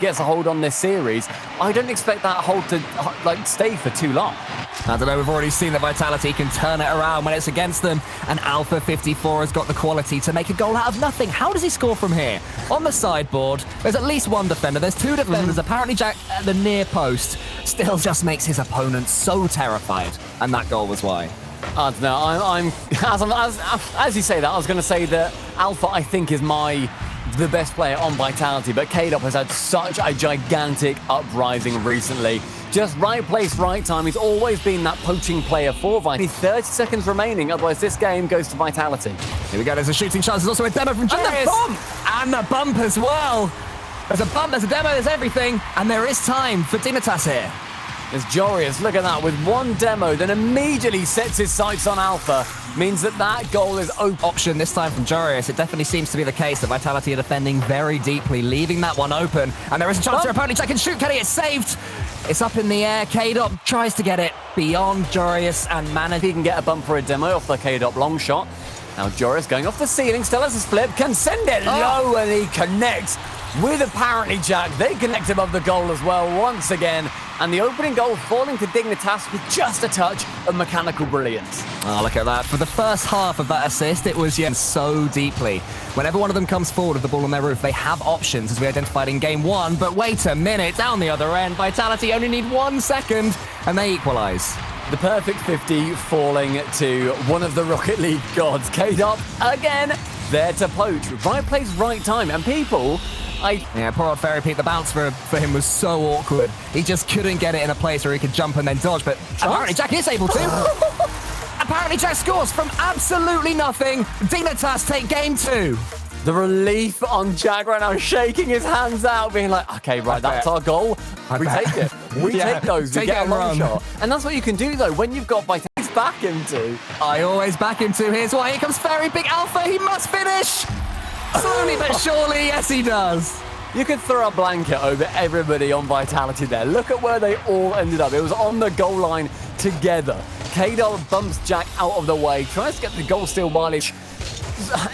gets a hold on this series, I don't expect that hold to stay for too long. I don't know, we've already seen that Vitality can turn it around when it's against them, and Alpha 54 has got the quality to make a goal out of nothing. How does he score from here? On the sideboard, there's at least one defender. There's two defenders. Apparently Jack at the near post still just makes his opponent so terrified, and that goal was why. I don't know, as you say that, I was going to say that Alpha, I think, is the best player on Vitality, but K-Dop has had such a gigantic uprising recently. Just right place, right time. He's always been that poaching player for Vitality. 30 seconds remaining, otherwise this game goes to Vitality. Here we go, there's a shooting chance. There's also a demo from Jarius. And the bump! And the bump as well. There's a bump, there's a demo, there's everything. And there is time for Dignitas here. As Jarius, look at that, with one demo, then immediately sets his sights on Alpha, means that goal is open. Option this time from Jarius. It definitely seems to be the case that Vitality are defending very deeply, leaving that one open. And there is a chance for opponent. Jack can shoot, can he? It's saved. It's up in the air. K-Dop tries to get it beyond Jarius and manages. He can get a bump for a demo off the K-Dop long shot. Now Jarius going off the ceiling, still has his flip, can send it low, and he connects with apparently Jack. They connect above the goal as well once again. And the opening goal falling to Dignitas with just a touch of mechanical brilliance. Oh, look at that. For the first half of that assist, it was so deeply. Whenever one of them comes forward with the ball on their roof, they have options, as we identified in game one. But wait a minute, down the other end, Vitality only need 1 second, and they equalise. The perfect 50 falling to one of the Rocket League gods. K-Dop, again, there to poach. Right place, right time. And people... Yeah, poor old Fairy Pete. The bounce for him was so awkward. He just couldn't get it in a place where he could jump and then dodge, but apparently Jack is able to. Apparently Jack scores from absolutely nothing. Dignitas take game 2. The relief on Jack right now, shaking his hands out, being like, okay, right, that's our goal. We take it. We take those. We get a long shot. And that's what you can do, though, when you've got Vitality's back into. I always back into. Here's why. Here comes Fairy Big Alpha. He must finish. Slowly but surely, yes he does. You could throw a blanket over everybody on Vitality there. Look at where they all ended up. It was on the goal line together. K-Dop bumps Jack out of the way, tries to get the goal steal mileage.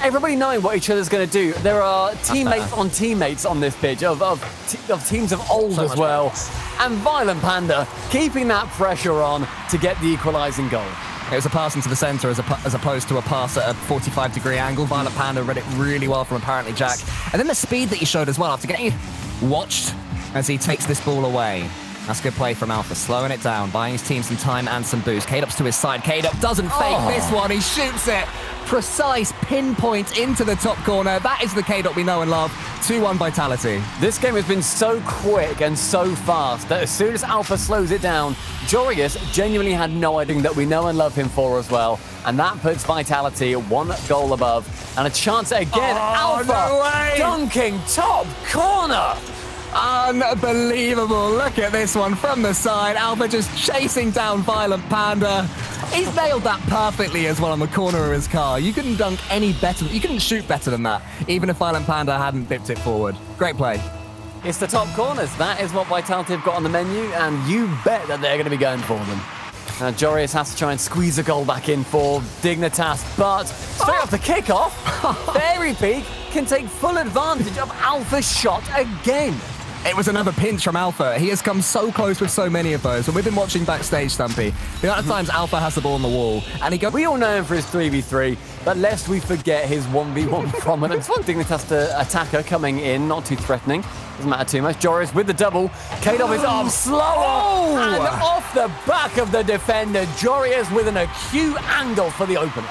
Everybody knowing what each other's going to do. There are teammates on teammates on this pitch of teams of old as well. And Violent Panda keeping that pressure on to get the equalising goal. It was a pass into the centre as opposed to a pass at a 45-degree angle. Violent Panda read it really well from apparently Jack. And then the speed that he showed as well after getting watched as he takes this ball away. That's good play from Alpha, slowing it down, buying his team some time and some boost. K-Dop's to his side. K-Dop doesn't fake this one. He shoots it. Precise pinpoint into the top corner. That is the K-Dop we know and love. 2-1 Vitality. This game has been so quick and so fast that as soon as Alpha slows it down, Jarius genuinely had no idea that we know and love him for as well. And that puts Vitality 1 goal above. And a chance again. Alpha dunking top corner. Unbelievable. Look at this one from the side. Alpha just chasing down Violent Panda. He's nailed that perfectly as well on the corner of his car. You couldn't dunk any better. You couldn't shoot better than that, even if Violent Panda hadn't dipped it forward. Great play. It's the top corners. That is what Vitality have got on the menu, and you bet that they're going to be going for them. Now, Jarius has to try and squeeze a goal back in for Dignitas, but straight off the kickoff, Fairy Peak can take full advantage of Alpha's shot again. It was another pinch from Alpha. He has come so close with so many of those. And we've been watching backstage, Stumpy. The amount of times Alpha has the ball on the wall, and he goes... We all know him for his 3v3, but lest we forget his 1v1 prominence. Dignitas to attacker coming in, not too threatening. Doesn't matter too much. Joris with the double. K-Dop is off slower. And off the back of the defender. Jarius with an acute angle for the opener.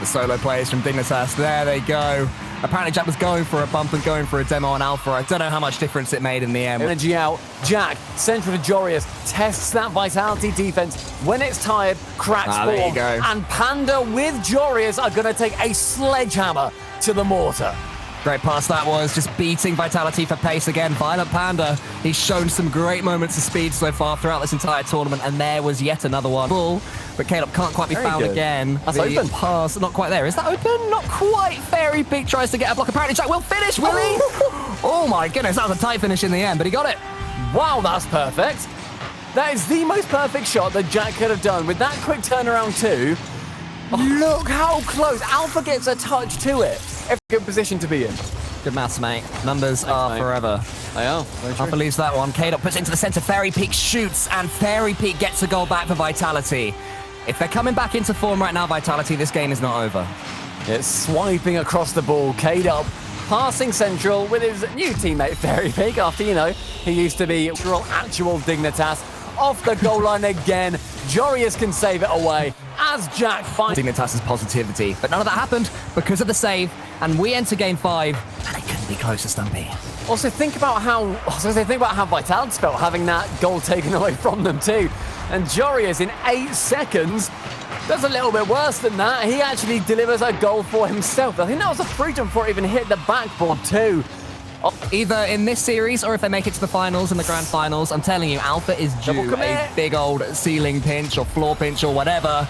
The solo plays from Dignitas. There they go. Apparently Jack was going for a bump and going for a demo on Alpha. I don't know how much difference it made in the end. Energy out. Jack, central to Jarius, tests that Vitality defense. When it's tired, cracks ball. There you go. And Panda with Jarius are going to take a sledgehammer to the mortar. Great pass that was, just beating Vitality for pace again. Violent Panda, he's shown some great moments of speed so far throughout this entire tournament, and there was yet another one. Ball, but K-Dop can't quite be found again. That's open. Pass, not quite there. Is that open? Not quite. Fairy Peak tries to get a block. Apparently Jack will finish, will he? Oh my goodness, that was a tight finish in the end, but he got it. Wow, that's perfect. That is the most perfect shot that Jack could have done with that quick turnaround too. Look how close. Alpha gets a touch to it. Every good position to be in. Good maths, mate. Numbers are mate. forever. They are. Very true. Alpha leaves that one. K-Dot puts it into the center. Fairy Peak shoots, and Fairy Peak gets a goal back for Vitality. If they're coming back into form right now, Vitality, this game is not over. It's swiping across the ball. K-Dot passing central with his new teammate Fairy Peak after, he used to be actual Dignitas. Off the goal line again. Jorius can save it away as Jack finds Dignitas' positivity. But none of that happened because of the save, and we enter game 5, and it couldn't be closer, Stumpy. Also, think about how Vitality felt having that goal taken away from them too. And Jorius in 8 seconds does a little bit worse than that. He actually delivers a goal for himself. I think that was a free jump before it even hit the backboard too. Either in this series or if they make it to the finals and the grand finals, I'm telling you, Alpha is due a big old ceiling pinch or floor pinch or whatever.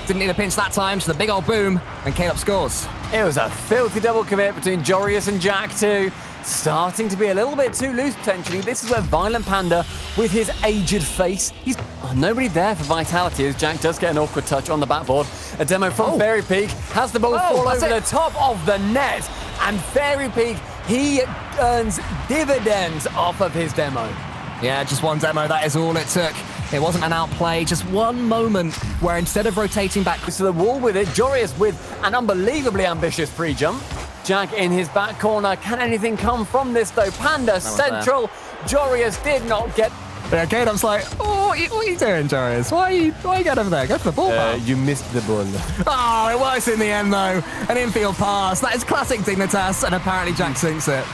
Didn't need a pinch that time, so the big old boom, and K-Dot scores. It was a filthy double commit between Jorius and Jack too. Starting to be a little bit too loose potentially. This is where Violent Panda, with his aged face, he's nobody there for Vitality as Jack does get an awkward touch on the backboard. A demo from Fairy Peak has the ball fall over the top of the net, and Fairy Peak, he earns dividends off of his demo. Yeah, just one demo, that is all it took. It wasn't an outplay, just one moment where instead of rotating back to the wall with it, Jorius with an unbelievably ambitious pre-jump. Jack in his back corner. Can anything come from this though? Panda central. Jorius did not get... Yeah, K-Dot's like, oh, what are you doing, Jorius? Why are you going over there? Go for the ball, pal. You missed the ball. Oh, it works in the end, though. An infield pass. That is classic Dignitas, and apparently Jack sinks it.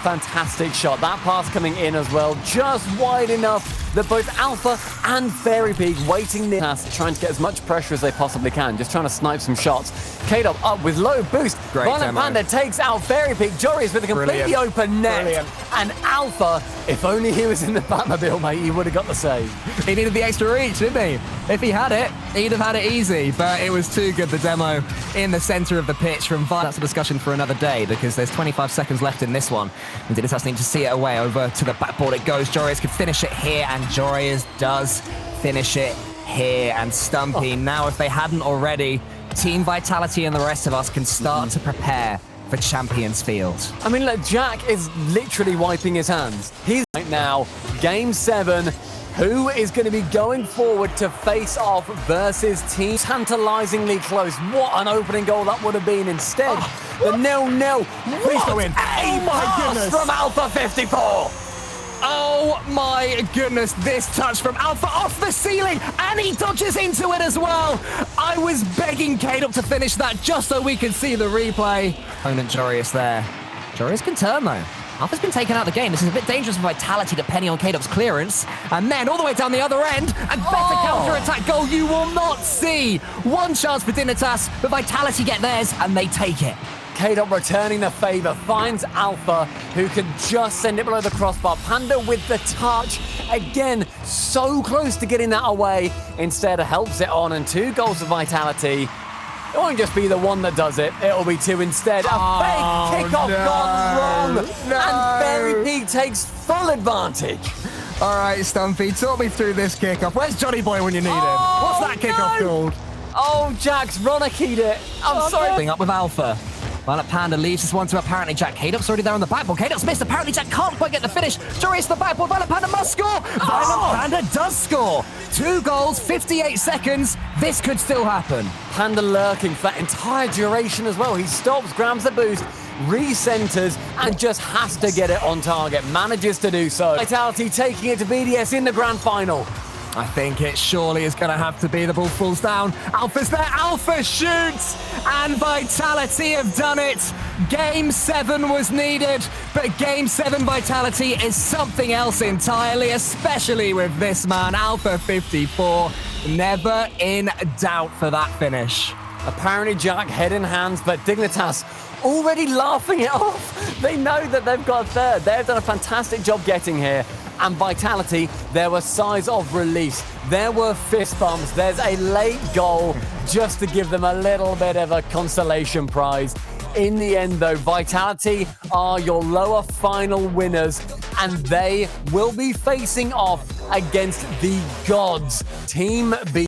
Fantastic shot. That pass coming in as well. Just wide enough that both Alpha and Fairy Peak waiting near pass, trying to get as much pressure as they possibly can. Just trying to snipe some shots. K-Dot up with low boost. Violent Panda takes out Fairy Peak. Jorius with a completely open net. And Alpha, if only he was in the Batmobile, mate, he would have got the save. He needed the extra reach, didn't he? If he had it, he'd have had it easy. But it was too good, the demo in the center of the pitch from VAR. That's a discussion for another day because there's 25 seconds left in this one. And Dignitas need to see it away. Over to the backboard it goes. Jorius could finish it here, and Jorius does finish it here. And Stumpy, now if they hadn't already, Team Vitality and the rest of us can start to prepare for Champions Field. I mean, look, Jack is literally wiping his hands. He's right now, Game 7. Who is going to be going forward to face off versus Team? Tantalizingly close. What an opening goal that would have been instead. The 0-0. Please go in. Oh my goodness. From Alpha 54. Oh my goodness, this touch from Alpha off the ceiling, and he dodges into it as well. I was begging K-Dot to finish that just so we could see the replay. Opponent Jorius there. Jorius can turn though. Alpha's been taken out of the game. This is a bit dangerous for Vitality depending on K-Dot's clearance. And then all the way down the other end, and better counter-attack goal you will not see. One chance for Dignitas, but Vitality get theirs, and they take it. K-Dot returning the favor, finds Alpha, who can just send it below the crossbar. Panda with the touch. Again, so close to getting that away. Instead, helps it on, and 2 goals for Vitality. It won't just be the one that does it. It'll be 2 instead. A fake kickoff gone wrong. And Fairy Peak takes full advantage. All right, Stumpy, talk me through this kickoff. Where's Johnny Boy when you need him? What's that kickoff called? Oh, Jack's Roniki'd it. I'm sorry. Up with Alpha. Violent Panda leaves this one to apparently Jack. K-Dot's already there on the backboard. K-Dot's missed. Apparently Jack can't quite get the finish. Jorius the backboard. Violent Panda must score. Violent Panda does score. 2 goals, 58 seconds. This could still happen. Panda lurking for that entire duration as well. He stops, grabs the boost, re-centers, and just has to get it on target. Manages to do so. Vitality taking it to BDS in the grand final. I think it surely is going to have to be. The ball falls down. Alpha's there. Alpha shoots. And Vitality have done it. Game 7 was needed, but Game 7 Vitality is something else entirely, especially with this man, Alpha 54. Never in doubt for that finish. Apparently Jack head in hands, but Dignitas already laughing it off. They know that they've got 3rd. They've done a fantastic job getting here. And Vitality, there were sighs of release. There were fist bumps. There's a late goal just to give them a little bit of a consolation prize. In the end, though, Vitality are your lower final winners, and they will be facing off against the gods, Team B.